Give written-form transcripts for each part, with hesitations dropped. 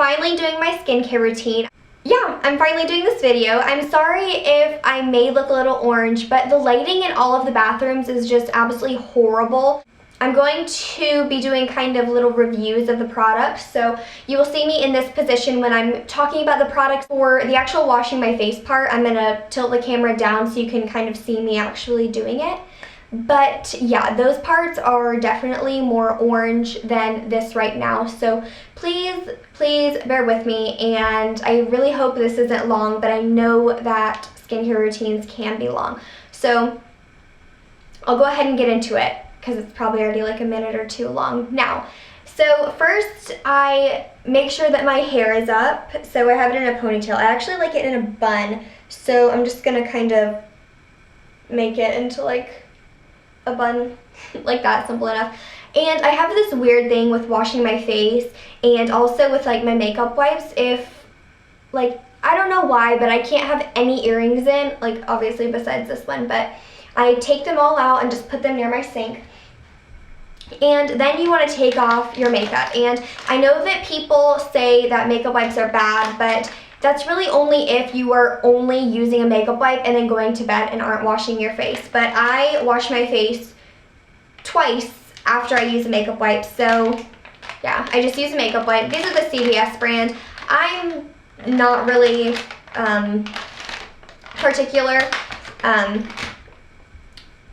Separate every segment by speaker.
Speaker 1: finally doing my skincare routine. Yeah, I'm finally doing this video. I'm sorry if I may look a little orange, but the lighting in all of the bathrooms is just absolutely horrible. I'm going to be doing kind of little reviews of the products, so you will see me in this position when I'm talking about the products. For the actual washing my face part, I'm going to tilt the camera down so you can kind of see me actually doing it. But yeah, those parts are definitely more orange than this right now, so please bear with me, and I really hope this isn't long, but I know that skincare routines can be long. So I'll go ahead and get into it because it's probably already like a minute or two long now. So first, I make sure that my hair is up, so I have it in a ponytail. I actually like it in a bun, so I'm just gonna kind of make it into like a bun like that, simple enough. And I have this weird thing with washing my face and also with like my makeup wipes. If like, I don't know why, but I can't have any earrings in, like obviously besides this one, but I take them all out and just put them near my sink. And then you want to take off your makeup. And I know that people say that makeup wipes are bad, but that's really only if you are only using a makeup wipe and then going to bed and aren't washing your face. But I wash my face twice after I use a makeup wipe. So yeah, I just use a makeup wipe. These are the CVS brand. I'm not really particular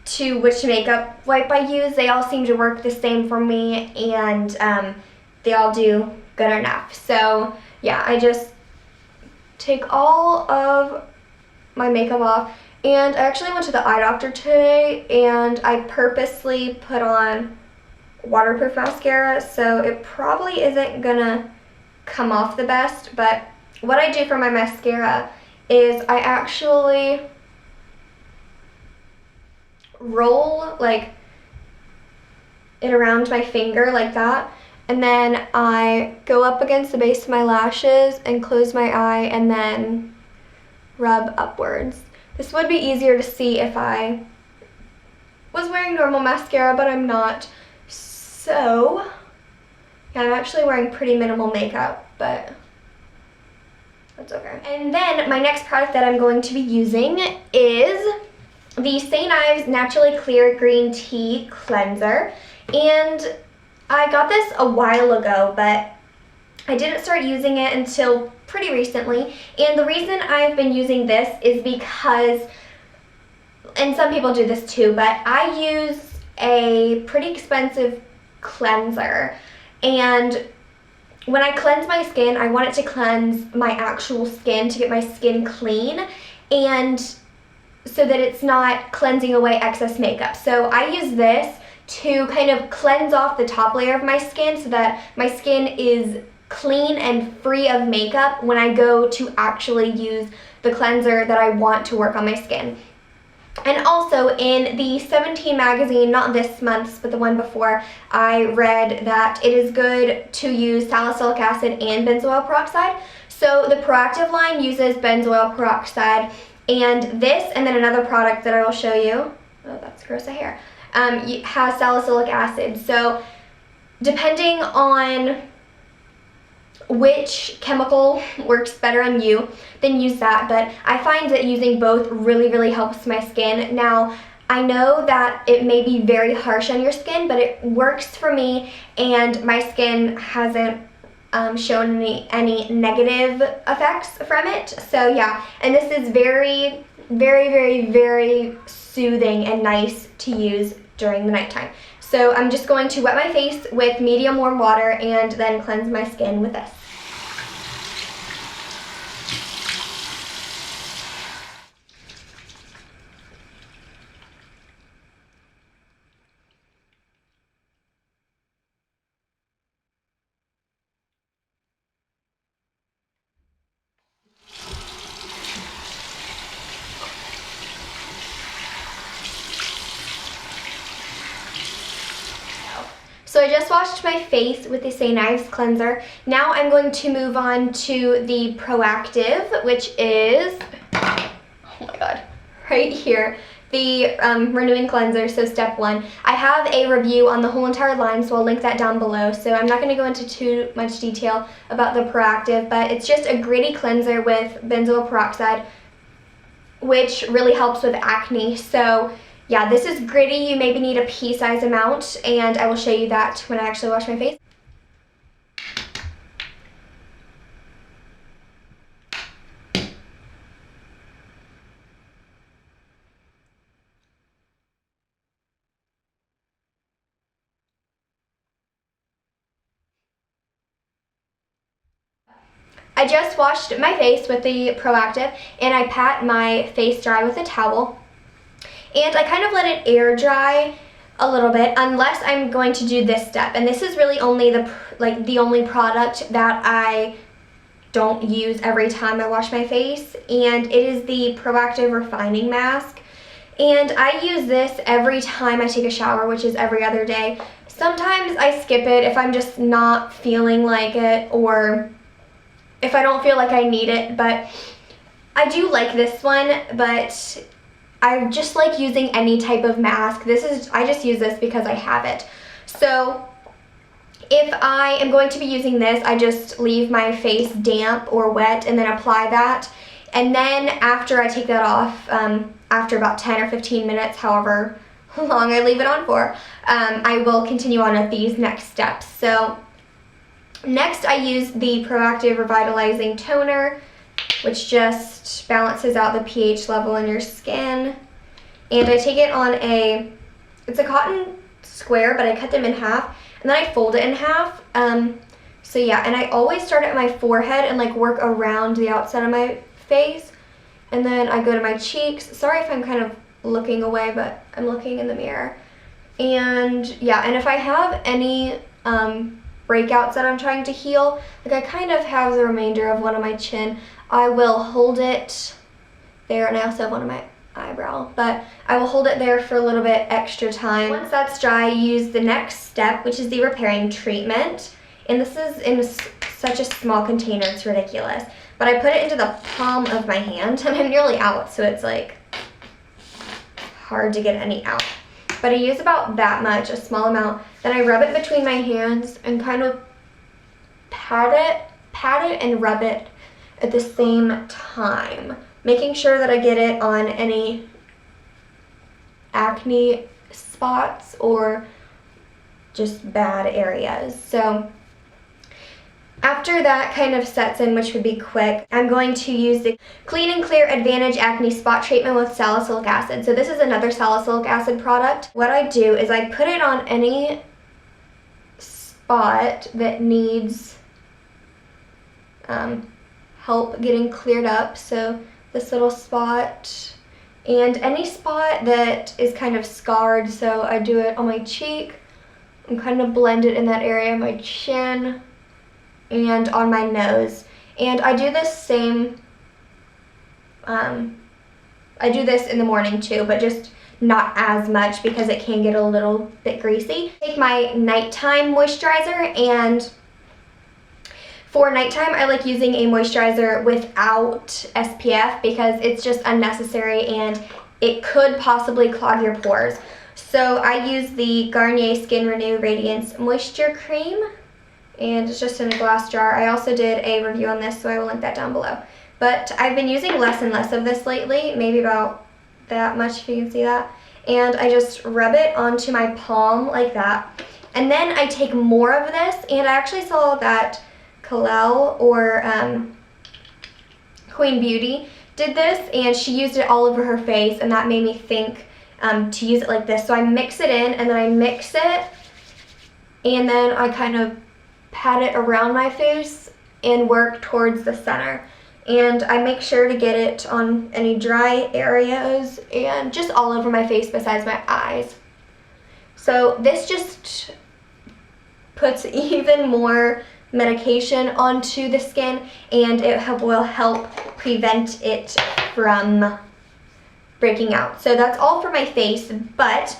Speaker 1: to which makeup wipe I use. They all seem to work the same for me, and they all do good enough. So yeah, I just take all of my makeup off, and I actually went to the eye doctor today and I purposely put on waterproof mascara, so it probably isn't gonna come off the best. But what I do for my mascara is I actually roll like it around my finger like that, and then I go up against the base of my lashes and close my eye and then rub upwards. This would be easier to see if I was wearing normal mascara, but I'm not. So yeah, I'm actually wearing pretty minimal makeup, but that's okay. And then my next product that I'm going to be using is the St. Ives Naturally Clear Green Tea Cleanser. And I got this a while ago, but I didn't start using it until pretty recently. And the reason I've been using this is because, and some people do this too, but I use a pretty expensive cleanser. And when I cleanse my skin, I want it to cleanse my actual skin, to get my skin clean, and so that it's not cleansing away excess makeup. So I use this to kind of cleanse off the top layer of my skin so that my skin is clean and free of makeup when I go to actually use the cleanser that I want to work on my skin. And also in the 17 magazine, not this month's, but the one before, I read that it is good to use salicylic acid and benzoyl peroxide. So the Proactive line uses benzoyl peroxide, and this, and then another product that I will show you, oh that's gross, a hair, has salicylic acid. So depending on which chemical works better on you, then use that. But I find that using both really helps my skin. Now, I know that it may be very harsh on your skin, but it works for me, and my skin hasn't shown any negative effects from it. So yeah, and this is very soothing and nice to use during the nighttime. So I'm just going to wet my face with medium warm water and then cleanse my skin with this. So I just washed my face with the St. Ives cleanser. Now I'm going to move on to the Proactive, which is, oh my god, right here. the renewing cleanser, so step 1. I have a review on the whole entire line, so I'll link that down below. So I'm not going to go into too much detail about the Proactive, but it's just a gritty cleanser with benzoyl peroxide, which really helps with acne. So yeah, this is gritty. You maybe need a pea-size amount, and I will show you that when I actually wash my face. I just washed my face with the Proactive, and I pat my face dry with a towel, and I kind of let it air dry a little bit, unless I'm going to do this step. And this is really only the only product that I don't use every time I wash my face, and it is the Proactive Refining Mask. And I use this every time I take a shower, which is every other day. Sometimes I skip it if I'm just not feeling like it, or if I don't feel like I need it, but I do like this one. But I just like using any type of mask. I just use this because I have it. So if I am going to be using this, I just leave my face damp or wet and then apply that. And then after I take that off, after about 10 or 15 minutes, however long I leave it on for, I will continue on with these next steps. So next, I use the Proactive Revitalizing Toner, which just balances out the pH level in your skin. And I take it on it's a cotton square, but I cut them in half, and then I fold it in half. So yeah, and I always start at my forehead and like work around the outside of my face, and then I go to my cheeks. Sorry if I'm kind of looking away, but I'm looking in the mirror. And yeah, and if I have any breakouts that I'm trying to heal, like I kind of have the remainder of one on my chin, I will hold it there, and I also have one on my eyebrow, but I will hold it there for a little bit extra time. Once that's dry, I use the next step, which is the repairing treatment, and this is in such a small container, it's ridiculous, but I put it into the palm of my hand, and I'm nearly out, so it's like hard to get any out. But I use about that much, a small amount. Then I rub it between my hands and kind of pat it and rub it at the same time, making sure that I get it on any acne spots or just bad areas. So after that kind of sets in, which would be quick, I'm going to use the Clean and Clear Advantage Acne Spot Treatment with Salicylic Acid. So this is another salicylic acid product. What I do is I put it on any spot that needs help getting cleared up. So this little spot, and any spot that is kind of scarred. So I do it on my cheek and kind of blend it in that area, my chin, and on my nose. And I do this I do this in the morning too, but just not as much because it can get a little bit greasy. Take my nighttime moisturizer, and for nighttime I like using a moisturizer without SPF because it's just unnecessary and it could possibly clog your pores. So I use the Garnier Skin Renew Radiance Moisture Cream, and it's just in a glass jar. I also did a review on this, so I will link that down below. But I've been using less and less of this lately, maybe about that much if you can see that. And I just rub it onto my palm like that. And then I take more of this, and I actually saw that Kalel or Queen Beauty did this, and she used it all over her face, and that made me think to use it like this. So I mix it in, and then I mix it, and then I kind of pat it around my face and work towards the center. And I make sure to get it on any dry areas and just all over my face besides my eyes. So this just puts even more medication onto the skin, and it will help prevent it from breaking out. So that's all for my face, but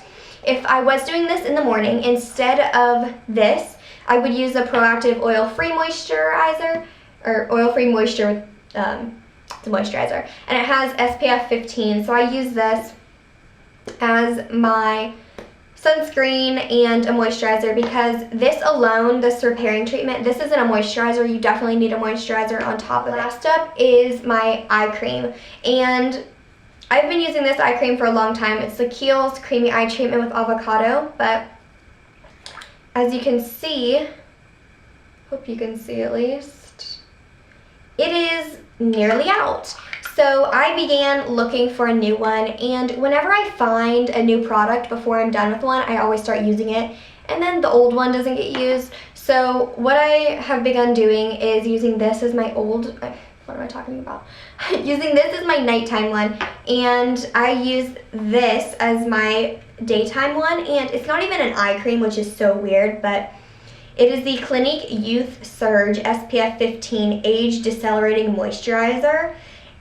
Speaker 1: if I was doing this in the morning, instead of this, I would use a Proactive Oil-Free Moisturizer, or Oil-Free Moisture with the moisturizer, and it has SPF 15, so I use this as my sunscreen and a moisturizer, because this alone, this repairing treatment, this isn't a moisturizer. You definitely need a moisturizer on top of it. Last up is my eye cream, and I've been using this eye cream for a long time. It's the Kiehl's Creamy Eye Treatment with Avocado, but as you can see, hope you can see at least, it is nearly out. So I began looking for a new one, and whenever I find a new product before I'm done with one, I always start using it, and then the old one doesn't get used. So what I have begun doing is using this as my what am I talking about? Using this as my nighttime one, and I use this as my daytime one, and it's not even an eye cream, which is so weird, but it is the Clinique Youth Surge SPF 15 Age Decelerating Moisturizer.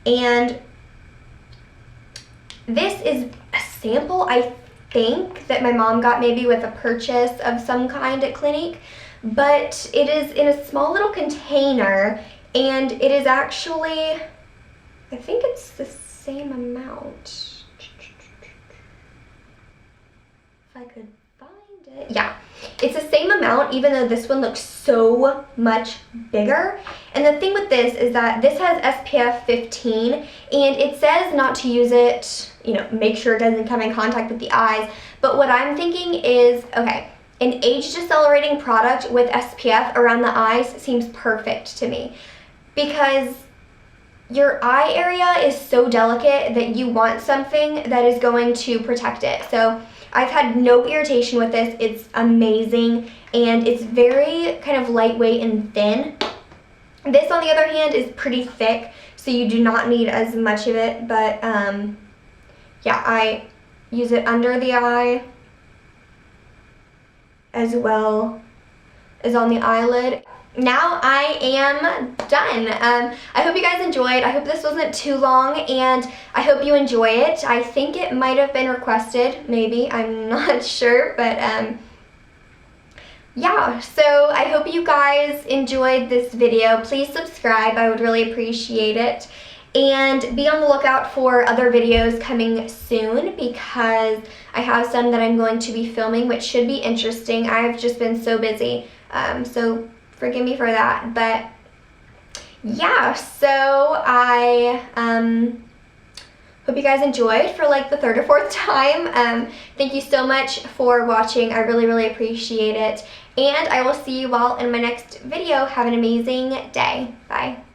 Speaker 1: And this is a sample, I think, that my mom got maybe with a purchase of some kind at Clinique, but it is in a small little container, and it is actually, I think it's the same amount. If I could find it. Yeah, it's the same amount, even though this one looks so much bigger. And the thing with this is that this has SPF 15, and it says not to use it, you know, make sure it doesn't come in contact with the eyes. But what I'm thinking is, okay, an age decelerating product with SPF around the eyes seems perfect to me, because your eye area is so delicate that you want something that is going to protect it. So I've had no irritation with this. It's amazing, and it's very kind of lightweight and thin. This, on the other hand, is pretty thick, so you do not need as much of it, but yeah, I use it under the eye as well as on the eyelid. Now I am done. I hope you guys enjoyed. I hope this wasn't too long, and I hope you enjoy it. I think it might have been requested, maybe, I'm not sure, but yeah, so I hope you guys enjoyed this video. Please subscribe, I would really appreciate it. And be on the lookout for other videos coming soon, because I have some that I'm going to be filming, which should be interesting. I've just been so busy, so forgive me for that. But yeah, so I hope you guys enjoyed for like the third or fourth time. Thank you so much for watching. I really, really appreciate it. And I will see you all in my next video. Have an amazing day. Bye.